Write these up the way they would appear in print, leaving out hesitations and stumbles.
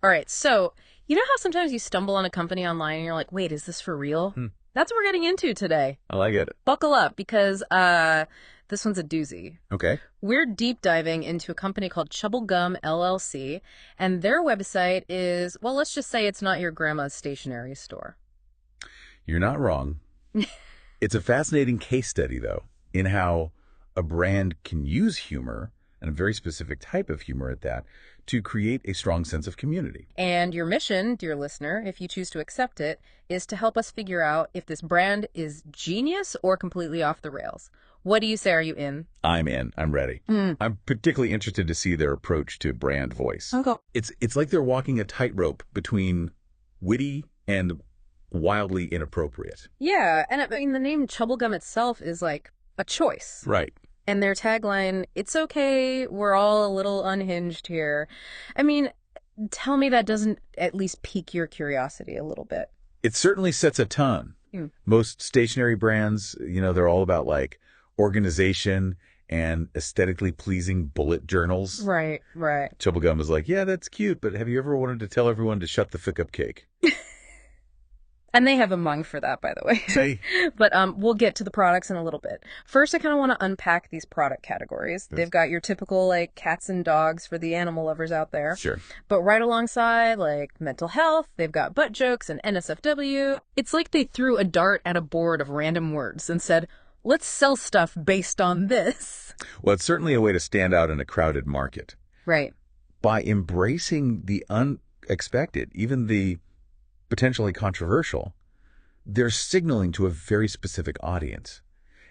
All right, so you know how sometimes you stumble on a company online and you're like, wait, is this for real? Hmm. That's what we're getting into today. I like it. Buckle up because this one's a doozy. Okay. We're deep diving into a company called Chubblegum LLC, and their website is, well, let's just say it's not your grandma's stationery store. You're not wrong. It's a fascinating case study, though, in how a brand can use humor, and a very specific type of humor at that, to create a strong sense of community. And your mission, dear listener, if you choose to accept it, is to help us figure out if this brand is genius or completely off the rails. What do you say? Are you in? I'm in. I'm ready. I'm particularly interested to see their approach to brand voice. Okay. It's like they're walking a tightrope between witty and wildly inappropriate. Yeah, and I mean, the name Chubblegum itself is like a choice. Right. And their tagline, it's okay, we're all a little unhinged here. I mean, tell me that doesn't at least pique your curiosity a little bit. It certainly sets a tone. Mm. Most stationery brands, they're all about like organization and aesthetically pleasing bullet journals. Right, right. Chubblegum is like, yeah, that's cute, but have you ever wanted to tell everyone to shut the fuck up cake? And they have a mung for that, by the way. Say, But we'll get to the products in a little bit. First, I kind of want to unpack these product categories. Yes. They've got your typical, like, cats and dogs for the animal lovers out there. sure. But right alongside, like, mental health, they've got butt jokes and NSFW. It's like they threw a dart at a board of random words and said, let's sell stuff based on this. Well, it's certainly a way to stand out in a crowded market. Right. By embracing the unexpected, even the potentially controversial, they're signaling to a very specific audience.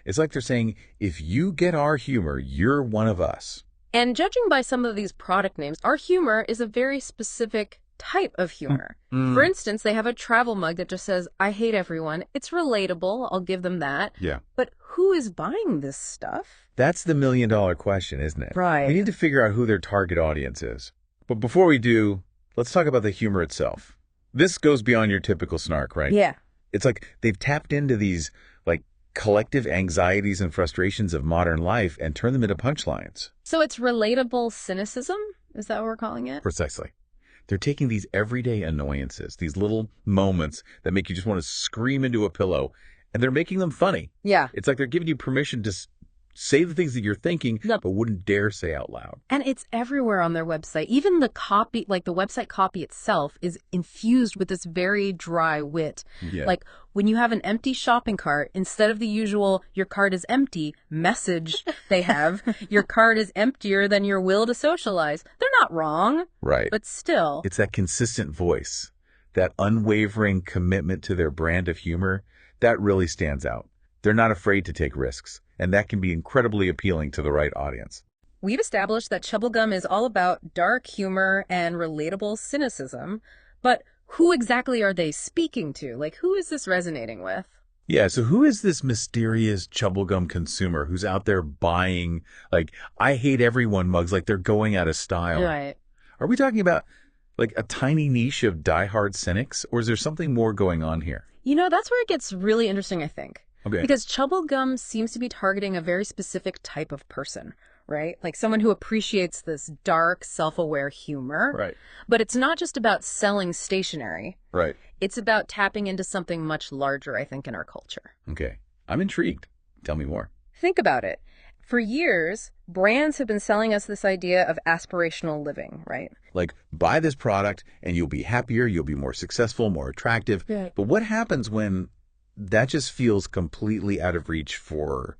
It's like they're saying, if you get our humor, you're one of us. And judging by some of these product names, our humor is a very specific type of humor. For instance, they have a travel mug that just says, I hate everyone. It's relatable. I'll give them that. Yeah. But who is buying this stuff? That's the million-dollar question, isn't it? Right. We need to figure out who their target audience is. But before we do, let's talk about the humor itself. This goes beyond your typical snark, right? Yeah. It's like they've tapped into these like collective anxieties and frustrations of modern life and turned them into punchlines. So it's relatable cynicism? Is that what we're calling it? Precisely. They're taking these everyday annoyances, these little moments that make you just want to scream into a pillow, and they're making them funny. Yeah. It's like they're giving you permission to say the things that you're thinking, Yep. but wouldn't dare say out loud. And it's everywhere on their website. Even the copy, like the website copy itself, is infused with this very dry wit. Yeah. Like when you have an empty shopping cart, instead of the usual "your cart is empty" message they have, "your cart is emptier than your will to socialize." They're not wrong, Right. but still. It's that consistent voice, that unwavering commitment to their brand of humor, that really stands out. They're not afraid to take risks, and that can be incredibly appealing to the right audience. We've established that Chubblegum is all about dark humor and relatable cynicism, but who exactly are they speaking to? Like, who is this resonating with? Yeah, so who is this mysterious Chubblegum consumer who's out there buying, like, I hate everyone mugs like they're going out of style? Right. Are we talking about, like, a tiny niche of diehard cynics, or is there something more going on here? You know, that's where it gets really interesting, I think. Okay. Because Chubblegum seems to be targeting a very specific type of person, right? Like someone who appreciates this dark, self-aware humor. Right. But it's not just about selling stationery. Right. It's about tapping into something much larger, I think, in our culture. Okay. I'm intrigued. Tell me more. Think about it. For years, brands have been selling us this idea of aspirational living, right? Like, buy this product and you'll be happier, you'll be more successful, more attractive. Right. But what happens when that just feels completely out of reach for,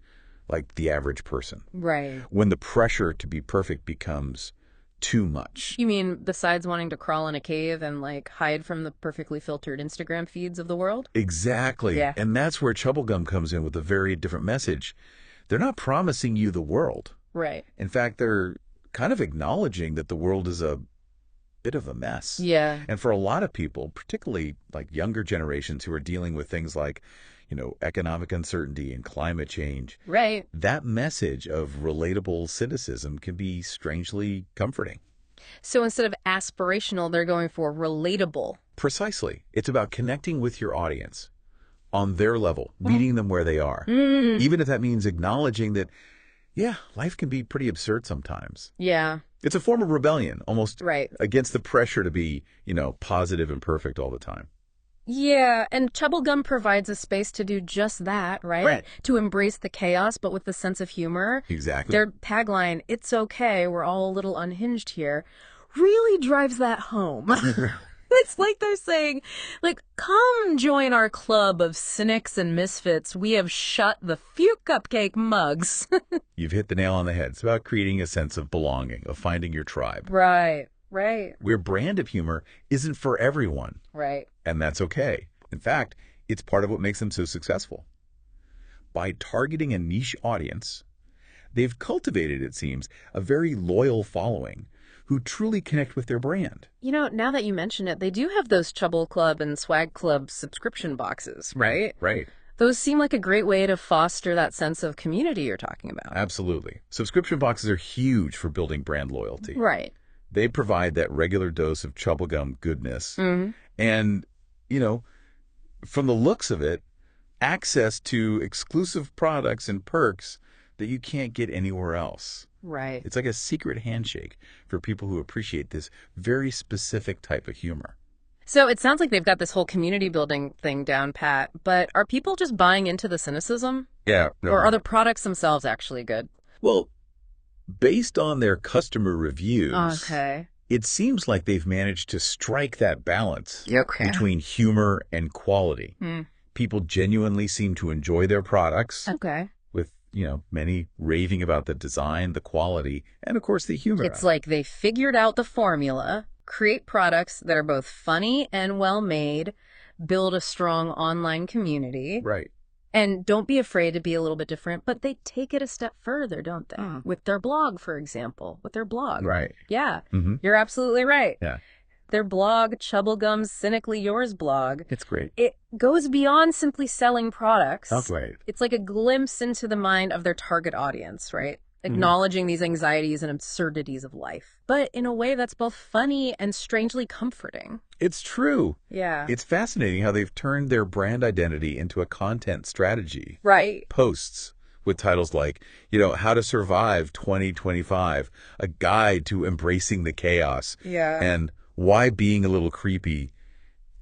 like, the average person? Right. When the pressure to be perfect becomes too much. You mean besides wanting to crawl in a cave and, like, hide from the perfectly filtered Instagram feeds of the world? Exactly. Yeah. And that's where Chubblegum comes in with a very different message. They're not promising you the world. Right. In fact, they're kind of acknowledging that the world is a bit of a mess. Yeah. And for a lot of people, particularly like younger generations who are dealing with things like, economic uncertainty and climate change, Right. that message of relatable cynicism can be strangely comforting. So instead of aspirational, they're going for relatable. Precisely. It's about connecting with your audience on their level, meeting them where they are. Mm. Even if that means acknowledging that, yeah, life can be pretty absurd sometimes. Yeah. It's a form of rebellion, almost Right. against the pressure to be, positive and perfect all the time. Yeah, and Chubblegum provides a space to do just that, right? Right. To embrace the chaos, but with the sense of humor. Exactly. Their tagline, "It's okay, we're all a little unhinged here," really drives that home. It's like they're saying, like, come join our club of cynics and misfits. We have shut the few cupcake mugs. You've hit the nail on the head. It's about creating a sense of belonging, of finding your tribe. Right, right, Where brand of humor isn't for everyone, right. and that's okay. In fact, it's part of what makes them so successful. By targeting a niche audience, they've cultivated, it seems, a very loyal following who truly connect with their brand. Now that you mention it, they do have those Chubble Club and Swag Club subscription boxes, right? Right. Those seem like a great way to foster that sense of community you're talking about. Absolutely. Subscription boxes are huge for building brand loyalty. Right. They provide that regular dose of Chubblegum goodness. Mm-hmm. And, from the looks of it, access to exclusive products and perks that you can't get anywhere else. Right. It's like a secret handshake for people who appreciate this very specific type of humor. So it sounds like they've got this whole community building thing down pat, but are people just buying into the cynicism? Yeah. No. Or are the products themselves actually good? Well, based on their customer reviews, Okay. it seems like they've managed to strike that balance Okay. between humor and quality. Hmm. People genuinely seem to enjoy their products, Okay. with, many raving about the design, the quality, and of course the humor. It's like they figured out the formula, create products that are both funny and well made, build a strong online community, Right. and don't be afraid to be a little bit different, but they take it a step further, don't they? With their blog, for example. With their blog. Right. Yeah, Mm-hmm. you're absolutely right. Yeah. Their blog, Chubblegum's Cynically Yours blog, It's great. it goes beyond simply selling products. Oh, great. It's like a glimpse into the mind of their target audience, right? Mm-hmm. Acknowledging these anxieties and absurdities of life, but in a way that's both funny and strangely comforting. It's true. Yeah. It's fascinating how they've turned their brand identity into a content strategy. Right. Posts with titles like, How to Survive 2025, a guide to embracing the chaos, Yeah. and why being a little creepy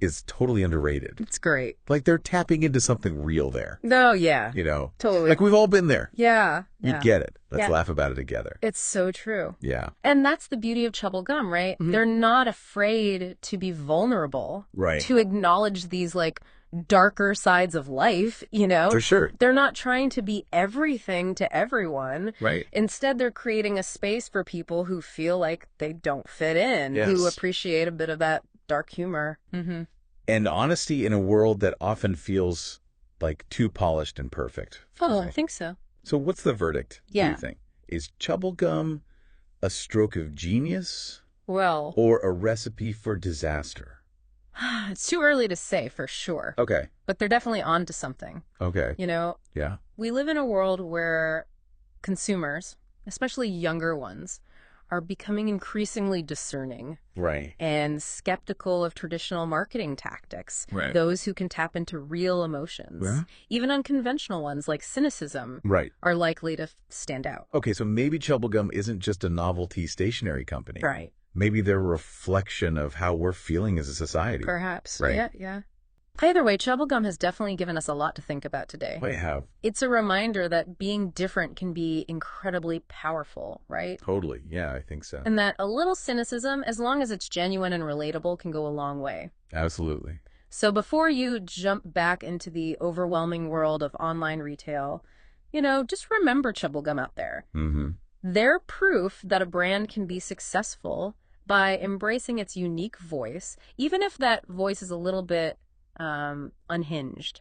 is totally underrated. It's great. Like they're tapping into something real there, No, yeah. Totally. Like we've all been there. Yeah. You Yeah. get it. Let's Yeah. laugh about it together. It's so true. Yeah. And that's the beauty of Chubblegum, right? Mhm. They're not afraid to be vulnerable, Right. to acknowledge these like darker sides of life, For sure. They're not trying to be everything to everyone. Right. Instead, they're creating a space for people who feel like they don't fit in, who Yes. appreciate a bit of that dark humor. Mm-hmm. And honesty in a world that often feels like too polished and perfect. Oh, I think so. So what's the verdict, do Yeah. you think? Is Chubblegum a stroke of genius Well, or a recipe for disaster? it's too early to say for sure, Okay. but they're definitely onto something. Okay. Yeah. We live in a world where consumers, especially younger ones, are becoming increasingly discerning Right. and skeptical of traditional marketing tactics. Right. Those who can tap into real emotions, Yeah. even unconventional ones like cynicism, Right. are likely to stand out. Okay, so maybe Chubblegum isn't just a novelty stationery company. Right. Maybe they're a reflection of how we're feeling as a society. Perhaps. Right. Yeah, yeah. Either way, Chubblegum has definitely given us a lot to think about today. Might have. It's a reminder that being different can be incredibly powerful, right? Totally. Yeah, I think so. And that a little cynicism, as long as it's genuine and relatable, can go a long way. Absolutely. So before you jump back into the overwhelming world of online retail, just remember Chubblegum out there. Mm-hmm. They're proof that a brand can be successful by embracing its unique voice, even if that voice is a little bit unhinged.